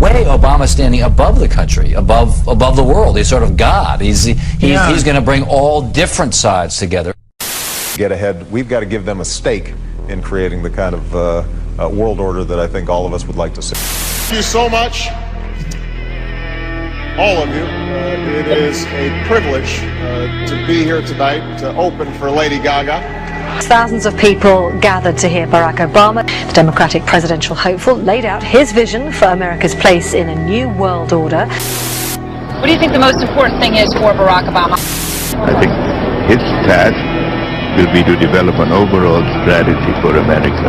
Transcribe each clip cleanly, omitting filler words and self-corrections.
way, Obama's standing above the country, above the world. He's sort of God. He's going to bring all different sides together. Get ahead. We've got to give them a stake in creating the kind of world order that I think all of us would like to see. Thank you so much, all of you. It is a privilege to be here tonight to open for Lady Gaga. Thousands of people gathered to hear Barack Obama, the Democratic presidential hopeful, laid out his vision for America's place in a new world order. What do you think the most important thing is for Barack Obama? I think his task will be to develop an overall strategy for America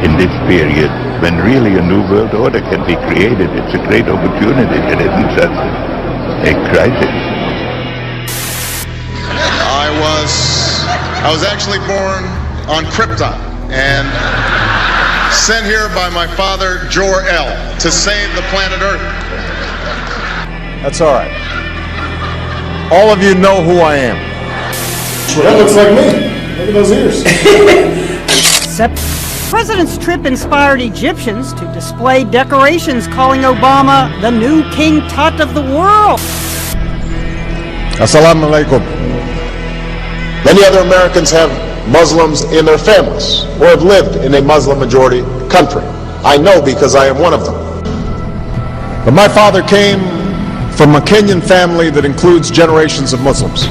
in this period when really a new world order can be created. It's a great opportunity. It isn't just a crisis. I was actually born on Krypton and sent here by my father, Jor-El, to save the planet Earth. That's all right. All of you know who I am. Well, that looks like me. Look at those ears. The president's trip inspired Egyptians to display decorations calling Obama the new King Tut of the world. Assalamu alaikum. Many other Americans have Muslims in their families or have lived in a Muslim majority country. I know because I am one of them. But my father came from a Kenyan family that includes generations of Muslims.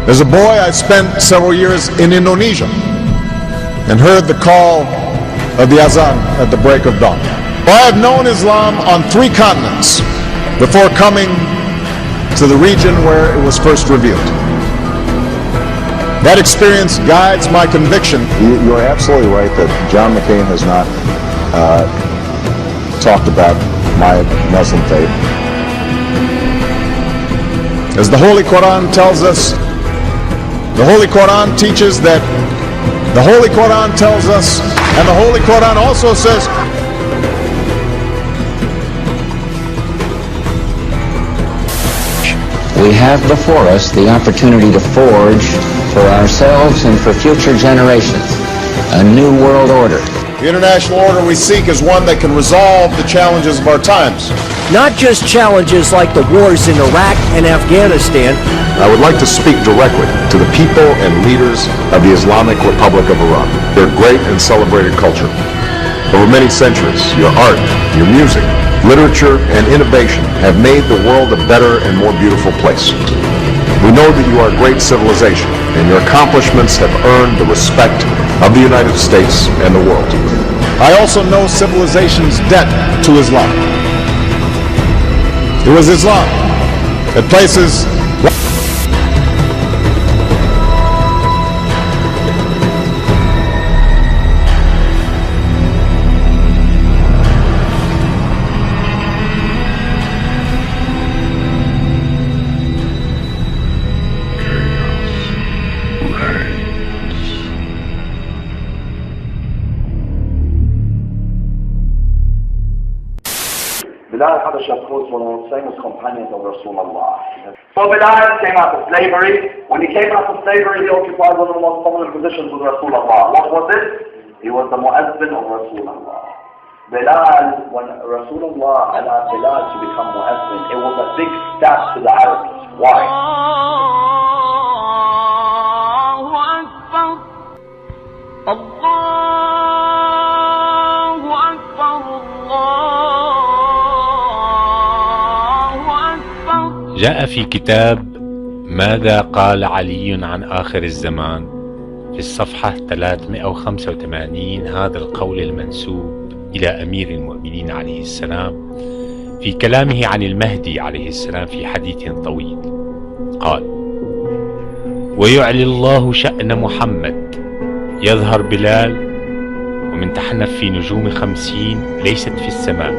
As a boy, I spent several years in Indonesia and heard the call of the azan at the break of dawn. I have known Islam on 3 continents before coming to the region where it was first revealed. That experience guides my conviction. You're absolutely right that John McCain has not talked about my Muslim faith. As the Holy Quran tells us, the Holy Quran teaches that the Holy Quran tells us, and the Holy Quran also says, we have before us the opportunity to forge for ourselves and for future generations a new world order. the international order we seek is one that can resolve the challenges of our times. Not just challenges like the wars in Iraq and Afghanistan. I would like to speak directly to the people and leaders of the Islamic Republic of Iran. Their great and celebrated culture. Over many centuries, your art, your music, literature, and innovation have made the world a better and more beautiful place. We know that you are a great civilization, and your accomplishments have earned the respect of the United States and the world. I also know civilization's debt to Islam. It was Islam that places Bilal had a shakur, one of the famous companions of Rasulullah. So Bilal came out of slavery. When he came out of slavery, he occupied one of the most prominent positions with Rasulullah. What was it? He was the mu'azzin of Rasulullah. Bilal, when Rasulullah allowed Bilal to become mu'azzin, it was a big step to the Arabs. Why? جاء في كتاب ماذا قال علي عن آخر الزمان في الصفحة 385 هذا القول المنسوب إلى أمير المؤمنين عليه السلام في كلامه عن المهدي عليه السلام في حديث طويل. قال: ويعلي الله شأن محمد يظهر بلال ومن تحنف في نجوم 50 ليست في السماء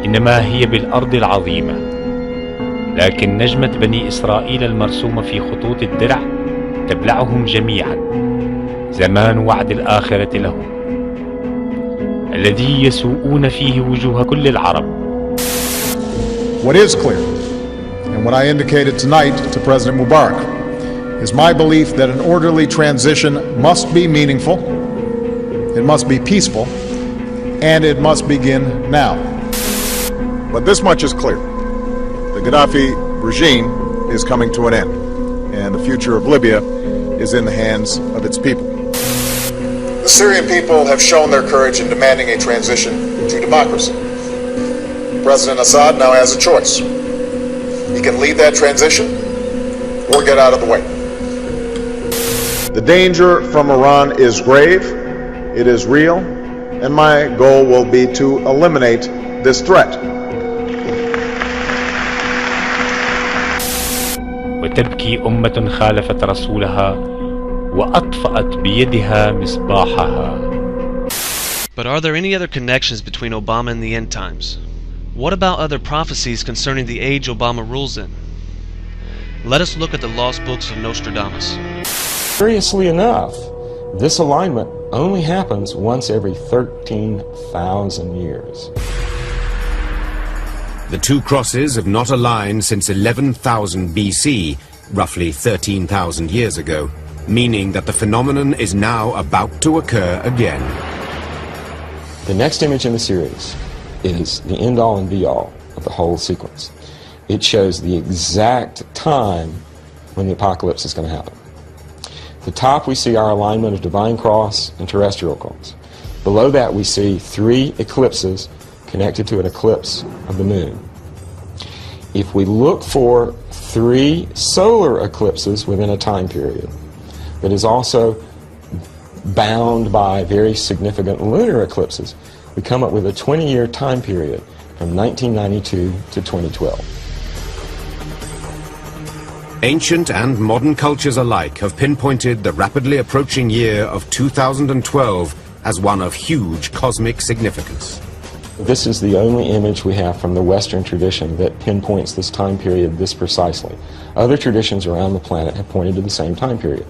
إنما هي بالأرض العظيمة، لكن نجمة بني إسرائيل المرسومة في خطوط الدرع تبلعهم جميعا زمان وعد الآخرة لهم الذي يسوءون فيه وجوه كل العرب. What is clear, and what I indicated tonight to President Mubarak, is my belief that an orderly transition must be meaningful, it must be peaceful, and it must begin now. But this much is clear. The Gaddafi regime is coming to an end, and the future of Libya is in the hands of its people. The Syrian people have shown their courage in demanding a transition to democracy. President Assad now has a choice. He can lead that transition or get out of the way. The danger from Iran is grave, it is real, and my goal will be to eliminate this threat. وتبكي أمة خالفت رسولها وأطفأت بيدها مصباحها. But are there any other connections between Obama and the end times? What about other prophecies concerning the age Obama rules in? Let us look at the lost books of Nostradamus. Curiously enough, this alignment only happens once every 13,000 years. The two crosses have not aligned since 11,000 BC, roughly 13,000 years ago, meaning that the phenomenon is now about to occur again. The next image in the series is the end-all and be-all of the whole sequence. It shows the exact time when the apocalypse is going to happen. At the top we see our alignment of divine cross and terrestrial cross. Below that we see 3 eclipses connected to an eclipse of the moon. If we look for 3 solar eclipses within a time period that is also bound by very significant lunar eclipses, we come up with a 20-year time period from 1992 to 2012. Ancient and modern cultures alike have pinpointed the rapidly approaching year of 2012 as one of huge cosmic significance. This is the only image we have from the Western tradition that pinpoints this time period this precisely. Other traditions around the planet have pointed to the same time period.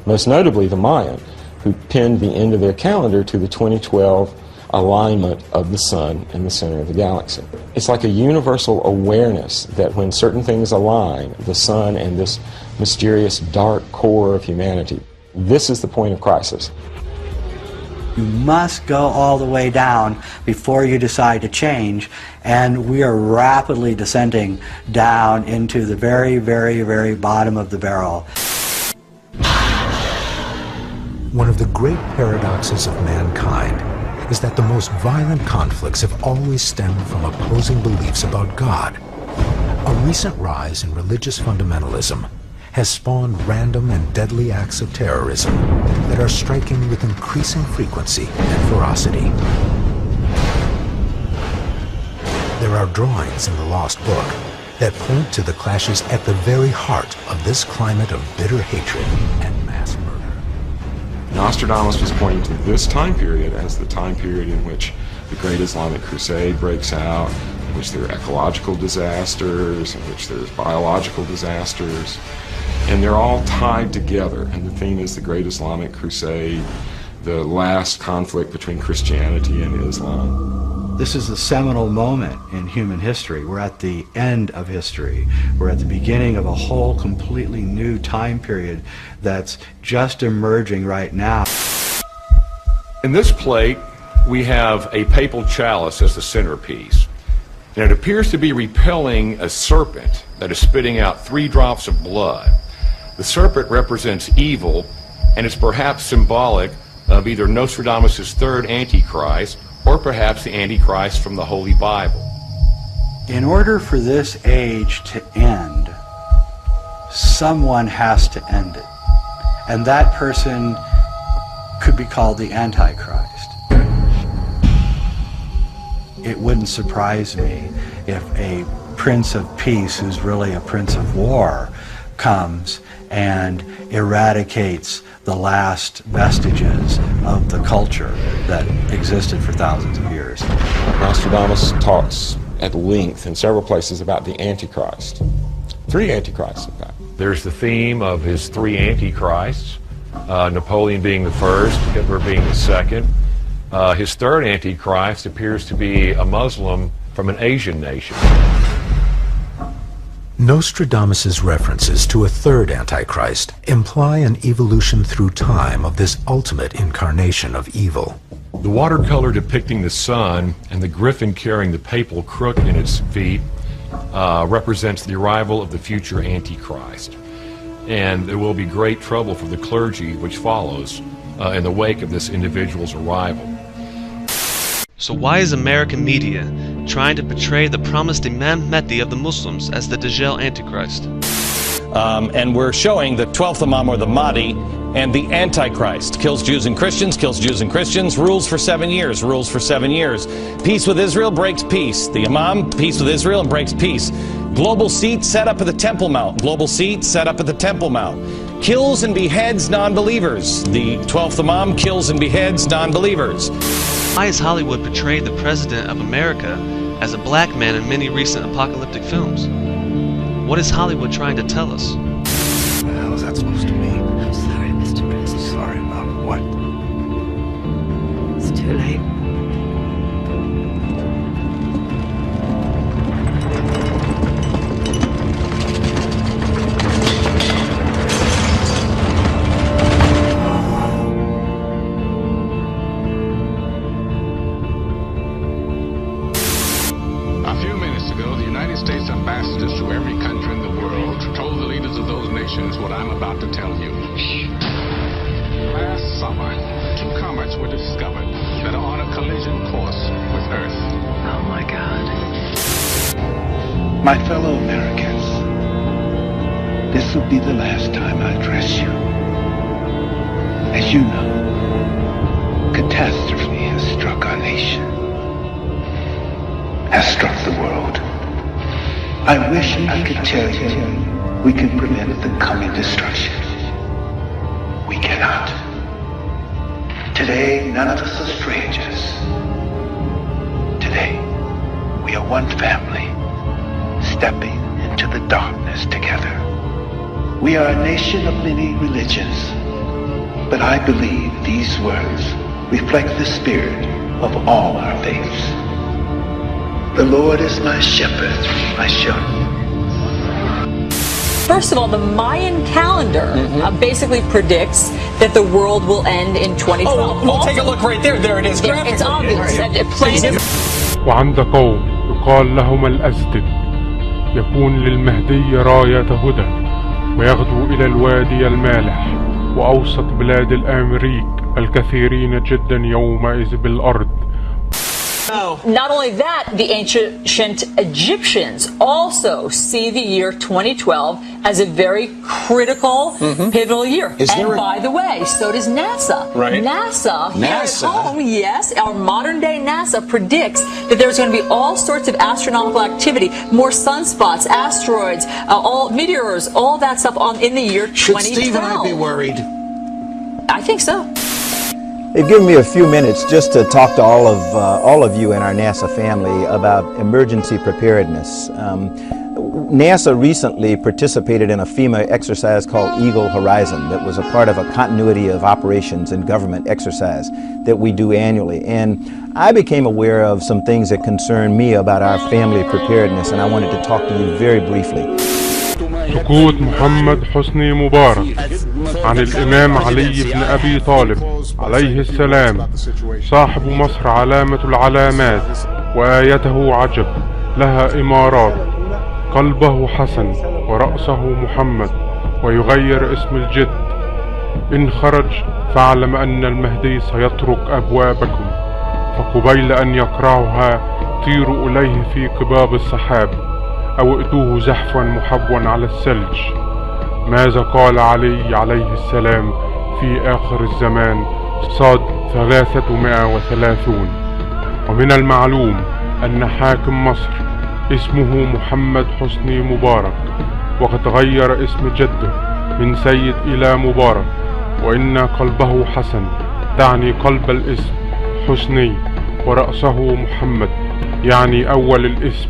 Most notably the Mayan, who pinned the end of their calendar to the 2012 alignment of the sun in the center of the galaxy. It's like a universal awareness that when certain things align, the sun and this mysterious dark core of humanity, this is the point of crisis. You must go all the way down before you decide to change, and we are rapidly descending down into the very, very, very bottom of the barrel. One of the great paradoxes of mankind is that the most violent conflicts have always stemmed from opposing beliefs about God. A recent rise in religious fundamentalism has spawned random and deadly acts of terrorism that are striking with increasing frequency and ferocity. There are drawings in the Lost Book that point to the clashes at the very heart of this climate of bitter hatred and mass murder. Nostradamus was pointing to this time period as the time period in which the Great Islamic Crusade breaks out, in which there are ecological disasters, in which there's biological disasters, and they're all tied together. And the theme is the Great Islamic Crusade, the last conflict between Christianity and Islam. This is the seminal moment in human history. We're at the end of history. We're at the beginning of a whole completely new time period that's just emerging right now. In this plate, we have a papal chalice as the centerpiece. And it appears to be repelling a serpent that is spitting out 3 drops of blood. The serpent represents evil, and it's perhaps symbolic of either Nostradamus' third Antichrist, or perhaps the Antichrist from the Holy Bible. In order for this age to end, someone has to end it. And that person could be called the Antichrist. It wouldn't surprise me if a Prince of Peace, who's really a Prince of War, comes and eradicates the last vestiges of the culture that existed for thousands of years. Nostradamus talks at length in several places about the Antichrist. 3 Antichrists, in fact. There's the theme of his 3 Antichrists, Napoleon being the first, Hitler being the second. His third Antichrist appears to be a Muslim from an Asian nation. Nostradamus's references to a third Antichrist imply an evolution through time of this ultimate incarnation of evil. The watercolor depicting the sun and the griffin carrying the papal crook in its feet represents the arrival of the future Antichrist. And there will be great trouble for the clergy which follows in the wake of this individual's arrival. So why is American media trying to portray the promised Imam Mahdi of the Muslims as the Dajjal Antichrist? And we're showing the 12th Imam, or the Mahdi, and the Antichrist. Kills Jews and Christians, rules for 7 years, Peace with Israel, breaks peace. The Imam, peace with Israel, and breaks peace. Global seat set up at the Temple Mount. Kills and beheads non-believers. The 12th Imam kills and beheads non-believers. Why has Hollywood portrayed the President of America as a black man in many recent apocalyptic films? What is Hollywood trying to tell us? What the hell is that supposed to mean? I'm sorry, Mr. President. Sorry about what? It's too late. What I'm about to tell you. Last summer, 2 comets were discovered that are on a collision course with Earth. Oh my God. My fellow Americans, this will be the last time I address you. As you know, catastrophe has struck our nation, has struck the world. I wish I could tell you we can prevent the coming destruction. We cannot. Today, none of us are strangers. Today, we are one family, stepping into the darkness together. We are a nation of many religions, but I believe these words reflect the spirit of all our faiths. The Lord is my shepherd, I shall. First of all, the Mayan calendar basically predicts that the world will end in 2012. Oh, well, take a look right there. There it is. It's obvious. Plain وعند قوم يقال لهم الأزدد يكون للمهدي راية هدى ويغدو إلى الوادي المالح وأوسط بلاد الأمريك الكثيرين جدا يومئذ بالأرض. Not only that, the ancient Egyptians also see the year 2012 as a very critical, pivotal year. By the way, so does NASA. Right. NASA, here at home, yes, our modern-day NASA predicts that there's going to be all sorts of astronomical activity, more sunspots, asteroids, all meteors, all that stuff in the year 2012. Should Steve and I be worried? I think so. They've given me a few minutes just to talk to all of you in our NASA family about emergency preparedness. NASA recently participated in a FEMA exercise called Eagle Horizon that was a part of a continuity of operations and government exercise that we do annually. And I became aware of some things that concern me about our family preparedness, and I wanted to talk to you very briefly. سقوط محمد حسني مبارك عن الإمام علي بن أبي طالب عليه السلام صاحب مصر علامة العلامات وآيته عجب لها إمارات قلبه حسن ورأسه محمد ويغير اسم الجد إن خرج فاعلم أن المهدي سيترك أبوابكم فقبيل أن يقرعها طيروا إليه في قباب السحاب أو ائتوه زحفا محبوا على الثلج. ماذا قال علي عليه السلام في آخر الزمان صاد 330. ومن المعلوم أن حاكم مصر اسمه محمد حسني مبارك وقد غير اسم جده من سيد إلى مبارك وإن قلبه حسن تعني قلب الاسم حسني ورأسه محمد يعني أول الاسم.